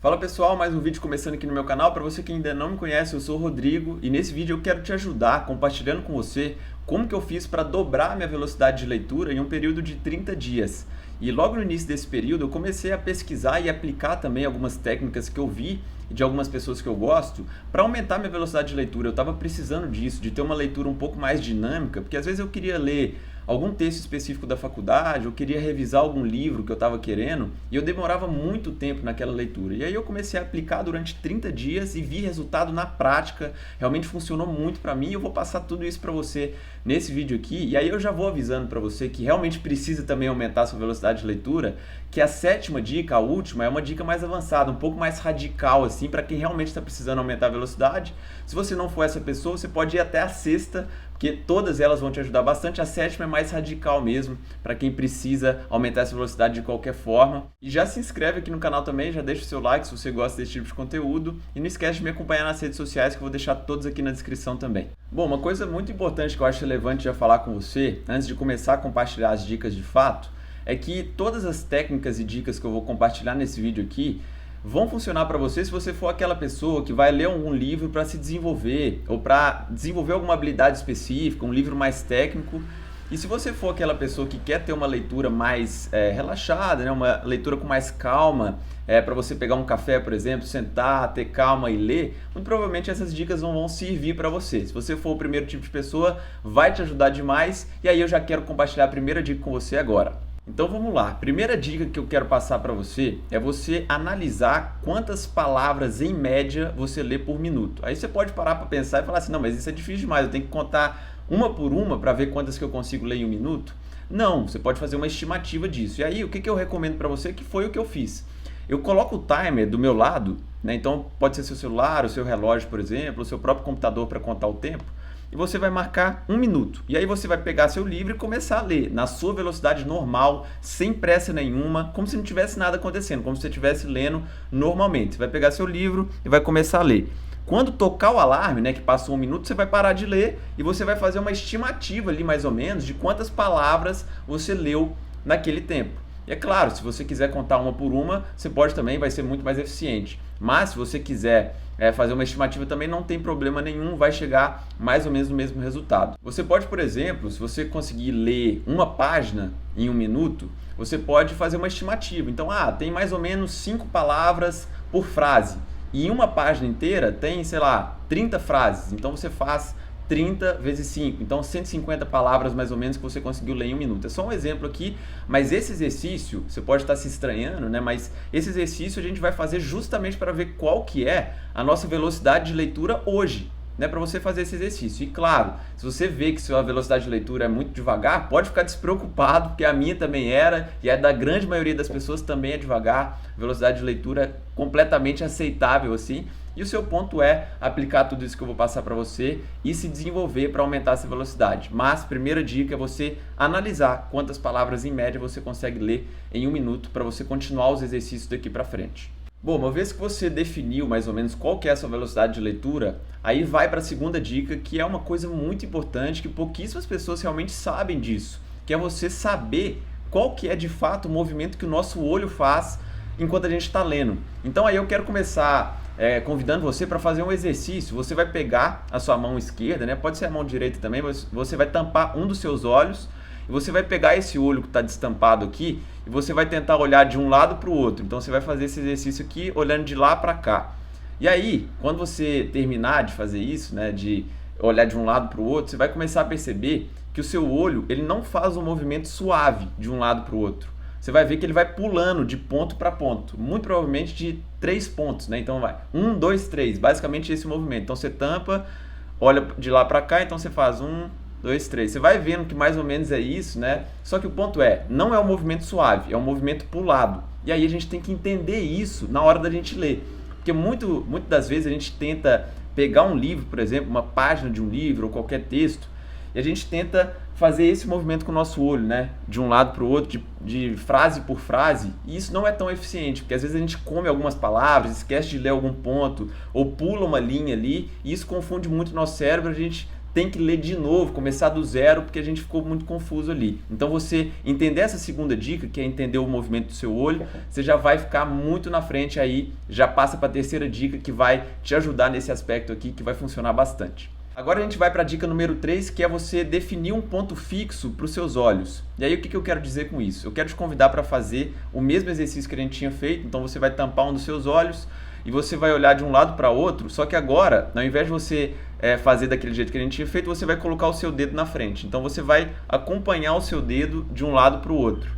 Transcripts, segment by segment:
Fala pessoal, mais um vídeo começando aqui no meu canal. Para você que ainda não me conhece, eu sou o Rodrigo e nesse vídeo eu quero te ajudar compartilhando com você como que eu fiz para dobrar minha velocidade de leitura em um período de 30 dias. E logo no início desse período eu comecei a pesquisar e aplicar também algumas técnicas que eu vi de algumas pessoas que eu gosto para aumentar minha velocidade de leitura. Eu estava precisando disso, de ter uma leitura um pouco mais dinâmica, porque às vezes eu queria ler algum texto específico da faculdade, eu queria revisar algum livro que eu estava querendo e eu demorava muito tempo naquela leitura. E aí eu comecei a aplicar durante 30 dias e vi resultado na prática, realmente funcionou muito para mim e eu vou passar tudo isso para você nesse vídeo aqui. E aí eu já vou avisando para você que realmente precisa também aumentar a sua velocidade de leitura, que a sétima dica, a última, é uma dica mais avançada, um pouco mais radical assim, para quem realmente está precisando aumentar a velocidade. Se você não for essa pessoa, você pode ir até a sexta, porque todas elas vão te ajudar bastante. A sétima é mais radical mesmo, para quem precisa aumentar essa velocidade de qualquer forma. E já se inscreve aqui no canal também, já deixa o seu like se você gosta desse tipo de conteúdo. E não esquece de me acompanhar nas redes sociais, que eu vou deixar todas aqui na descrição também. Bom, uma coisa muito importante que eu acho relevante já falar com você, antes de começar a compartilhar as dicas de fato, é que todas as técnicas e dicas que eu vou compartilhar nesse vídeo aqui vão funcionar para você se você for aquela pessoa que vai ler algum livro para se desenvolver ou para desenvolver alguma habilidade específica, um livro mais técnico. E se você for aquela pessoa que quer ter uma leitura mais relaxada, né? Uma leitura com mais calma, para você pegar um café, por exemplo, sentar, ter calma e ler, muito provavelmente essas dicas não vão servir para você. Se você for o primeiro tipo de pessoa, vai te ajudar demais. E aí eu já quero compartilhar a primeira dica com você agora. Então vamos lá, primeira dica que eu quero passar para você é você analisar quantas palavras em média você lê por minuto. Aí você pode parar para pensar e falar assim, não, mas isso é difícil demais, eu tenho que contar uma por uma para ver quantas que eu consigo ler em um minuto? Não, você pode fazer uma estimativa disso. E aí o que eu recomendo para você, que foi o que eu fiz. Eu coloco o timer do meu lado, né? Então pode ser seu celular, o seu relógio, por exemplo, o seu próprio computador para contar o tempo. E você vai marcar 1 minuto. E aí você vai pegar seu livro e começar a ler na sua velocidade normal, sem pressa nenhuma, como se não tivesse nada acontecendo, como se você estivesse lendo normalmente. Você vai pegar seu livro e vai começar a ler. Quando tocar o alarme, né, que passou 1 minuto, você vai parar de ler e você vai fazer uma estimativa ali, mais ou menos, de quantas palavras você leu naquele tempo. E é claro, se você quiser contar uma por uma, você pode também, vai ser muito mais eficiente. Mas se você quiser fazer uma estimativa também, não tem problema nenhum, vai chegar mais ou menos no mesmo resultado. Você pode, por exemplo, se você conseguir ler uma página em 1 minuto, você pode fazer uma estimativa. Então, tem mais ou menos 5 palavras por frase. E em uma página inteira tem, sei lá, 30 frases. Então você faz 30 vezes 5, então 150 palavras mais ou menos que você conseguiu ler em 1 minuto. É só um exemplo aqui, mas esse exercício, você pode estar se estranhando, né? Mas esse exercício a gente vai fazer justamente para ver qual que é a nossa velocidade de leitura hoje, né? Para você fazer esse exercício. E claro, se você vê que sua velocidade de leitura é muito devagar, pode ficar despreocupado, porque a minha também era, e a da grande maioria das pessoas também é devagar. Velocidade de leitura é completamente aceitável assim. E o seu ponto é aplicar tudo isso que eu vou passar para você e se desenvolver para aumentar essa velocidade. Mas, primeira dica é você analisar quantas palavras em média você consegue ler em 1 minuto para você continuar os exercícios daqui para frente. Bom, uma vez que você definiu mais ou menos qual que é a sua velocidade de leitura, aí vai para a segunda dica, que é uma coisa muito importante, que pouquíssimas pessoas realmente sabem disso, que é você saber qual que é de fato o movimento que o nosso olho faz enquanto a gente está lendo. Então aí eu quero começar convidando você para fazer um exercício. Você vai pegar a sua mão esquerda, né? Pode ser a mão direita também, mas você vai tampar um dos seus olhos e você vai pegar esse olho que está destampado aqui e você vai tentar olhar de um lado para o outro. Então você vai fazer esse exercício aqui olhando de lá para cá. E aí, quando você terminar de fazer isso, né, de olhar de um lado para o outro, você vai começar a perceber que o seu olho ele não faz um movimento suave de um lado para o outro. Você vai ver que ele vai pulando de ponto para ponto, muito provavelmente de 3 pontos, né? Então vai 1, 2, 3, basicamente esse movimento. Então você tampa, olha de lá para cá, então você faz 1, 2, 3. Você vai vendo que mais ou menos é isso, né? Só que o ponto não é um movimento suave, é um movimento pulado. E aí a gente tem que entender isso na hora da gente ler. Porque muitas das vezes a gente tenta pegar um livro, por exemplo, uma página de um livro ou qualquer texto, e a gente tenta fazer esse movimento com o nosso olho, né? De um lado para o outro, de frase por frase, e isso não é tão eficiente, porque às vezes a gente come algumas palavras, esquece de ler algum ponto, ou pula uma linha ali, e isso confunde muito o nosso cérebro, a gente tem que ler de novo, começar do zero, porque a gente ficou muito confuso ali. Então você entender essa segunda dica, que é entender o movimento do seu olho, você já vai ficar muito na frente aí, já passa para a terceira dica que vai te ajudar nesse aspecto aqui, que vai funcionar bastante. Agora a gente vai para a dica número 3, que é você definir um ponto fixo para os seus olhos. E aí o que eu quero dizer com isso? Eu quero te convidar para fazer o mesmo exercício que a gente tinha feito, então você vai tampar um dos seus olhos e você vai olhar de um lado para outro, só que agora, ao invés de você fazer daquele jeito que a gente tinha feito, você vai colocar o seu dedo na frente. Então você vai acompanhar o seu dedo de um lado para o outro.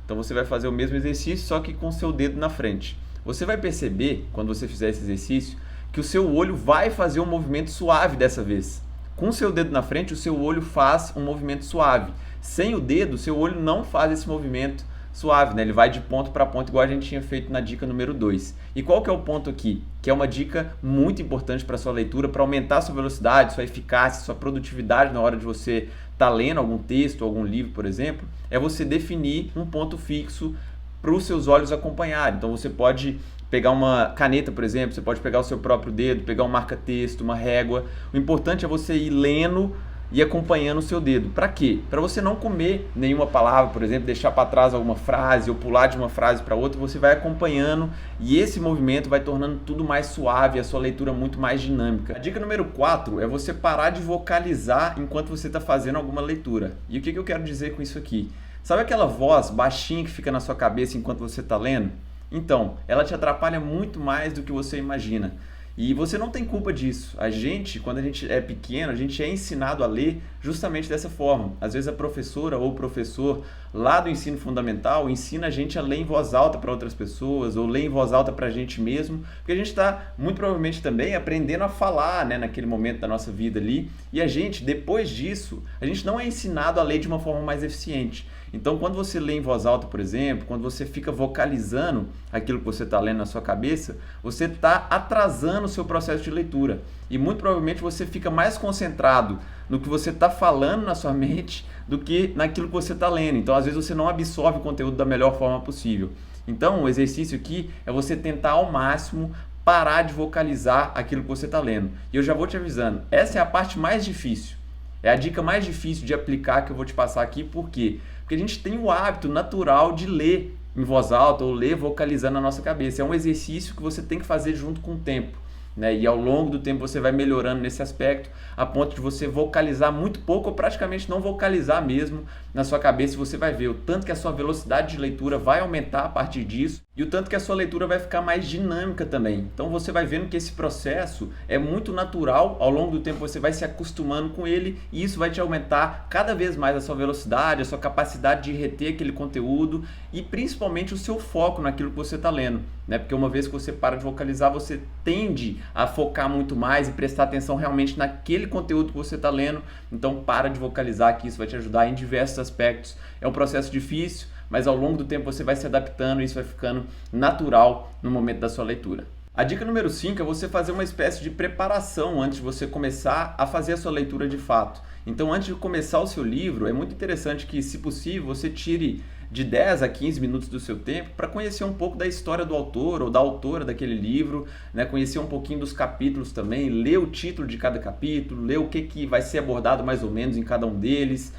Então você vai fazer o mesmo exercício, só que com o seu dedo na frente. Você vai perceber, quando você fizer esse exercício, que o seu olho vai fazer um movimento suave dessa vez. Com o seu dedo na frente, o seu olho faz um movimento suave. Sem o dedo, o seu olho não faz esse movimento suave, né? Ele vai de ponto para ponto, igual a gente tinha feito na dica número 2. E qual que é o ponto aqui? Que é uma dica muito importante para sua leitura, para aumentar sua velocidade, sua eficácia, sua produtividade na hora de você estar lendo algum texto, algum livro, por exemplo, é você definir um ponto fixo para os seus olhos acompanharem. Então você pode pegar uma caneta, por exemplo, você pode pegar o seu próprio dedo, pegar um marca-texto, uma régua. O importante é você ir lendo e acompanhando o seu dedo. Para quê? Para você não comer nenhuma palavra, por exemplo, deixar para trás alguma frase ou pular de uma frase para outra, você vai acompanhando e esse movimento vai tornando tudo mais suave, a sua leitura muito mais dinâmica. A dica número 4 é você parar de vocalizar enquanto você está fazendo alguma leitura. E o que eu quero dizer com isso aqui? Sabe aquela voz baixinha que fica na sua cabeça enquanto você está lendo? Então, ela te atrapalha muito mais do que você imagina. E você não tem culpa disso. A gente, quando a gente é pequeno, a gente é ensinado a ler justamente dessa forma. Às vezes a professora ou o professor lá do ensino fundamental ensina a gente a ler em voz alta para outras pessoas ou ler em voz alta para a gente mesmo, porque a gente está muito provavelmente também aprendendo a falar, né, naquele momento da nossa vida ali. E a gente, depois disso, a gente não é ensinado a ler de uma forma mais eficiente. Então, quando você lê em voz alta, por exemplo, quando você fica vocalizando aquilo que você está lendo na sua cabeça, você está atrasando o seu processo de leitura. E muito provavelmente você fica mais concentrado no que você está falando na sua mente do que naquilo que você está lendo. Então, às vezes, você não absorve o conteúdo da melhor forma possível. Então, o exercício aqui é você tentar ao máximo parar de vocalizar aquilo que você está lendo. E eu já vou te avisando, essa é a parte mais difícil. É a dica mais difícil de aplicar que eu vou te passar aqui. Por quê? Porque a gente tem o hábito natural de ler em voz alta ou ler vocalizando na nossa cabeça. É um exercício que você tem que fazer junto com o tempo, né? E ao longo do tempo você vai melhorando nesse aspecto, a ponto de você vocalizar muito pouco ou praticamente não vocalizar mesmo na sua cabeça. Você vai ver o tanto que a sua velocidade de leitura vai aumentar a partir disso e o tanto que a sua leitura vai ficar mais dinâmica também. Então você vai vendo que esse processo é muito natural, ao longo do tempo você vai se acostumando com ele e isso vai te aumentar cada vez mais a sua velocidade, a sua capacidade de reter aquele conteúdo e principalmente o seu foco naquilo que você está lendo, né? Porque uma vez que você para de vocalizar, você tende a focar muito mais e prestar atenção realmente naquele conteúdo que você está lendo. Então para de vocalizar, que isso vai te ajudar em diversos aspectos. É um processo difícil, mas ao longo do tempo você vai se adaptando e isso vai ficando natural no momento da sua leitura. A dica número 5 é você fazer uma espécie de preparação antes de você começar a fazer a sua leitura de fato. Então, antes de começar o seu livro, é muito interessante que, se possível, você tire de 10 a 15 minutos do seu tempo para conhecer um pouco da história do autor ou da autora daquele livro, né? Conhecer um pouquinho dos capítulos também, ler o título de cada capítulo, ler o que vai ser abordado mais ou menos em cada um deles.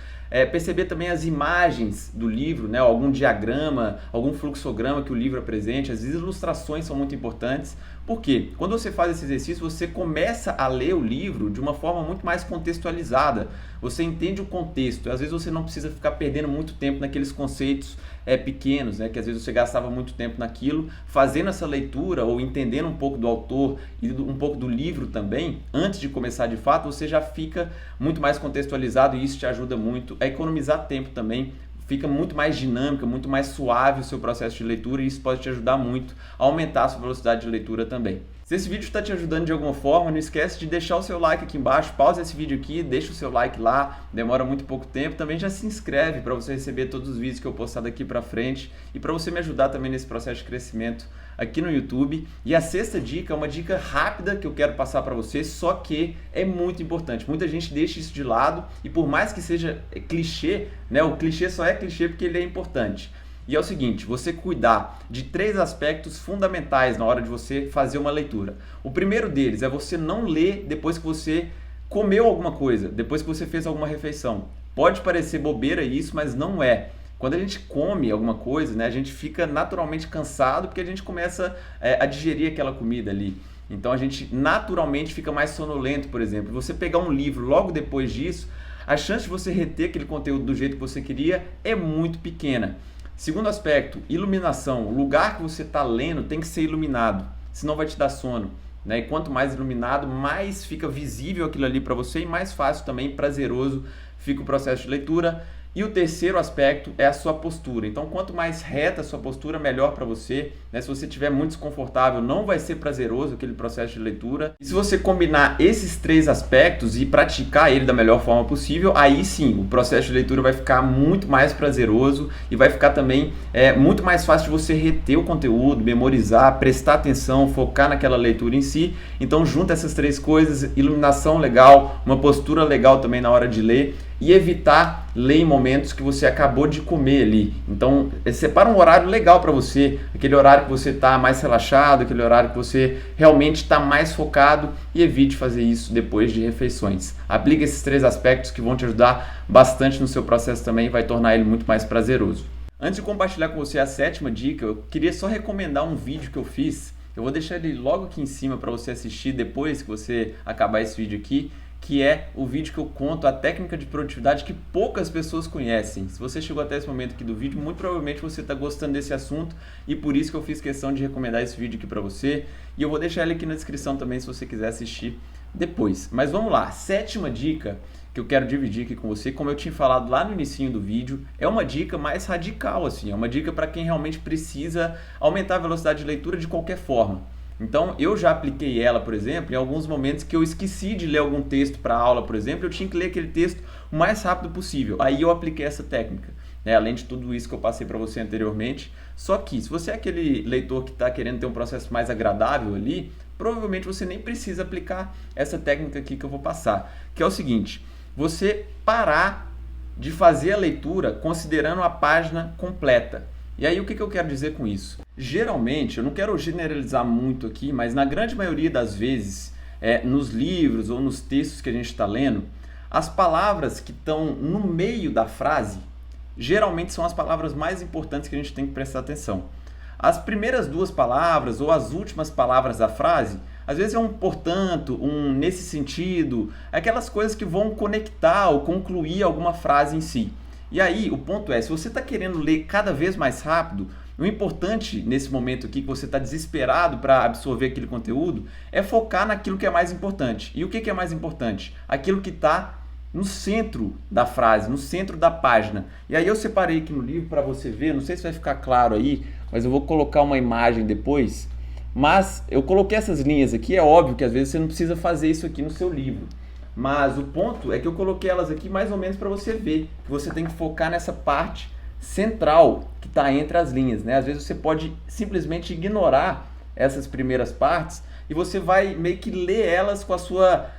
Perceber também as imagens do livro, né? Algum diagrama, algum fluxograma que o livro apresente. As ilustrações são muito importantes. Por quê? Quando você faz esse exercício, você começa a ler o livro de uma forma muito mais contextualizada. Você entende o contexto. Às vezes você não precisa ficar perdendo muito tempo naqueles conceitos pequenos, né? Que às vezes você gastava muito tempo naquilo. Fazendo essa leitura ou entendendo um pouco do autor e um pouco do livro também, antes de começar de fato, você já fica muito mais contextualizado e isso te ajuda muito a economizar tempo também. Fica muito mais dinâmica, muito mais suave o seu processo de leitura e isso pode te ajudar muito a aumentar a sua velocidade de leitura também. Se esse vídeo está te ajudando de alguma forma, não esquece de deixar o seu like aqui embaixo, pausa esse vídeo aqui, deixa o seu like lá, demora muito pouco tempo. Também já se inscreve para você receber todos os vídeos que eu postar daqui para frente e para você me ajudar também nesse processo de crescimento aqui no YouTube. E a sexta dica é uma dica rápida que eu quero passar para você, só que é muito importante. Muita gente deixa isso de lado e por mais que seja clichê, né, o clichê só é clichê porque ele é importante. E é o seguinte, você cuidar de 3 aspectos fundamentais na hora de você fazer uma leitura. O primeiro deles é você não ler depois que você Comeu alguma coisa depois que você fez alguma refeição. Pode parecer bobeira isso, mas não é. Quando a gente come alguma coisa, né, a gente fica naturalmente cansado porque a gente começa a digerir aquela comida ali. Então a gente naturalmente fica mais sonolento, por exemplo. Você pegar um livro logo depois disso, a chance de você reter aquele conteúdo do jeito que você queria é muito pequena. Segundo aspecto, iluminação. O lugar que você está lendo tem que ser iluminado, senão vai te dar sono. Né? E quanto mais iluminado, mais fica visível aquilo ali para você e mais fácil também, prazeroso fica o processo de leitura. E o terceiro aspecto é a sua postura. Então, quanto mais reta a sua postura, melhor para você. Né? Se você estiver muito desconfortável, não vai ser prazeroso aquele processo de leitura. E se você combinar esses três aspectos e praticar ele da melhor forma possível, aí sim, o processo de leitura vai ficar muito mais prazeroso e vai ficar também muito mais fácil de você reter o conteúdo, memorizar, prestar atenção, focar naquela leitura em si. Então, junta essas três coisas, iluminação legal, uma postura legal também na hora de ler, e evitar ler em momentos que você acabou de comer ali. Então, separa um horário legal para você, aquele horário que você está mais relaxado, aquele horário que você realmente está mais focado, e evite fazer isso depois de refeições. Aplique esses três aspectos que vão te ajudar bastante no seu processo também e vai tornar ele muito mais prazeroso. Antes de compartilhar com você a sétima dica, eu queria só recomendar um vídeo que eu fiz. Eu vou deixar ele logo aqui em cima para você assistir depois que você acabar esse vídeo aqui, que é o vídeo que eu conto a técnica de produtividade que poucas pessoas conhecem. Se você chegou até esse momento aqui do vídeo, muito provavelmente você está gostando desse assunto e por isso que eu fiz questão de recomendar esse vídeo aqui para você. E eu vou deixar ele aqui na descrição também se você quiser assistir depois. Mas vamos lá, sétima dica que eu quero dividir aqui com você, como eu tinha falado lá no inicinho do vídeo, é uma dica mais radical, assim, é uma dica para quem realmente precisa aumentar a velocidade de leitura de qualquer forma. Então, eu já apliquei ela, por exemplo, em alguns momentos que eu esqueci de ler algum texto para aula, por exemplo, eu tinha que ler aquele texto o mais rápido possível. Aí eu apliquei essa técnica, né? Além de tudo isso que eu passei para você anteriormente. Só que, se você é aquele leitor que está querendo ter um processo mais agradável ali, provavelmente você nem precisa aplicar essa técnica aqui que eu vou passar, que é o seguinte: você parar de fazer a leitura considerando a página completa. E aí, o que eu quero dizer com isso? Geralmente, eu não quero generalizar muito aqui, mas na grande maioria das vezes, nos livros ou nos textos que a gente está lendo, as palavras que estão no meio da frase, geralmente são as palavras mais importantes que a gente tem que prestar atenção. As primeiras duas palavras ou as últimas palavras da frase, às vezes é um portanto, um nesse sentido, aquelas coisas que vão conectar ou concluir alguma frase em si. E aí, o ponto é, se você está querendo ler cada vez mais rápido, o importante nesse momento aqui, que você está desesperado para absorver aquele conteúdo, é focar naquilo que é mais importante. E o que é mais importante? Aquilo que está no centro da frase, no centro da página. E aí eu separei aqui no livro para você ver, não sei se vai ficar claro aí, mas eu vou colocar uma imagem depois. Mas eu coloquei essas linhas aqui, é óbvio que às vezes você não precisa fazer isso aqui no seu livro. Mas o ponto é que eu coloquei elas aqui mais ou menos para você ver que você tem que focar nessa parte central que está entre as linhas, né? Às vezes você pode simplesmente ignorar essas primeiras partes e você vai meio que ler elas com a sua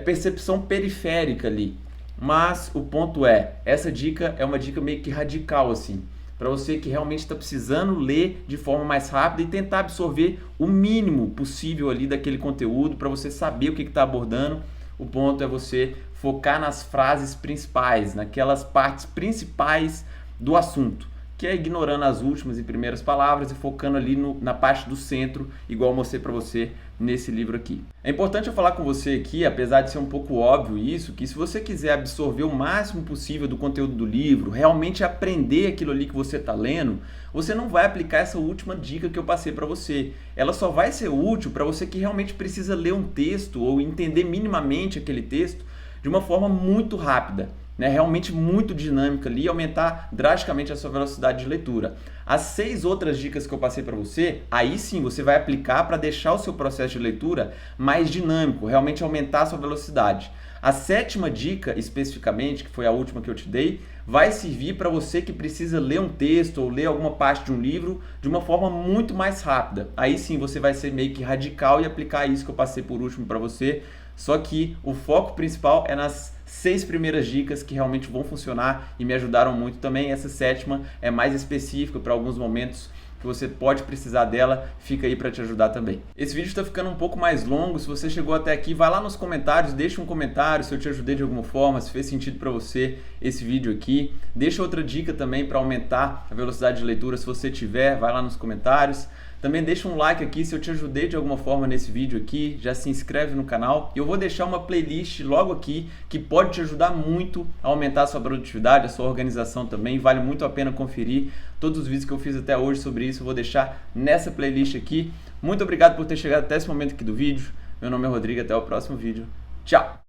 percepção periférica ali. Mas o ponto é, essa dica é uma dica meio que radical assim, para você que realmente está precisando ler de forma mais rápida e tentar absorver o mínimo possível ali daquele conteúdo para você saber o que está abordando. O ponto é você focar nas frases principais, naquelas partes principais do assunto, que é ignorando as últimas e primeiras palavras e focando ali na parte do centro, igual eu mostrei para você nesse livro aqui. É importante eu falar com você aqui, apesar de ser um pouco óbvio isso, que se você quiser absorver o máximo possível do conteúdo do livro, realmente aprender aquilo ali que você está lendo, você não vai aplicar essa última dica que eu passei para você. Ela só vai ser útil para você que realmente precisa ler um texto ou entender minimamente aquele texto de uma forma muito rápida, né? Realmente muito dinâmica ali e aumentar drasticamente a sua velocidade de leitura. As 6 outras dicas que eu passei para você, aí sim você vai aplicar para deixar o seu processo de leitura mais dinâmico, realmente aumentar a sua velocidade. A 7ª dica, especificamente, que foi a última que eu te dei, vai servir para você que precisa ler um texto ou ler alguma parte de um livro de uma forma muito mais rápida. Aí sim você vai ser meio que radical e aplicar isso que eu passei por último para você. Só que o foco principal é nas 6 primeiras dicas que realmente vão funcionar e me ajudaram muito também. Essa 7ª é mais específica para alguns momentos que você pode precisar dela, fica aí para te ajudar também. Esse vídeo está ficando um pouco mais longo, se você chegou até aqui, vai lá nos comentários, deixa um comentário se eu te ajudei de alguma forma, se fez sentido para você esse vídeo aqui. Deixa outra dica também para aumentar a velocidade de leitura se você tiver, vai lá nos comentários. Também deixa um like aqui se eu te ajudei de alguma forma nesse vídeo aqui, já se inscreve no canal. Eu vou deixar uma playlist logo aqui que pode te ajudar muito a aumentar a sua produtividade, a sua organização também, vale muito a pena conferir. Todos os vídeos que eu fiz até hoje sobre isso eu vou deixar nessa playlist aqui. Muito obrigado por ter chegado até esse momento aqui do vídeo. Meu nome é Rodrigo, até o próximo vídeo. Tchau!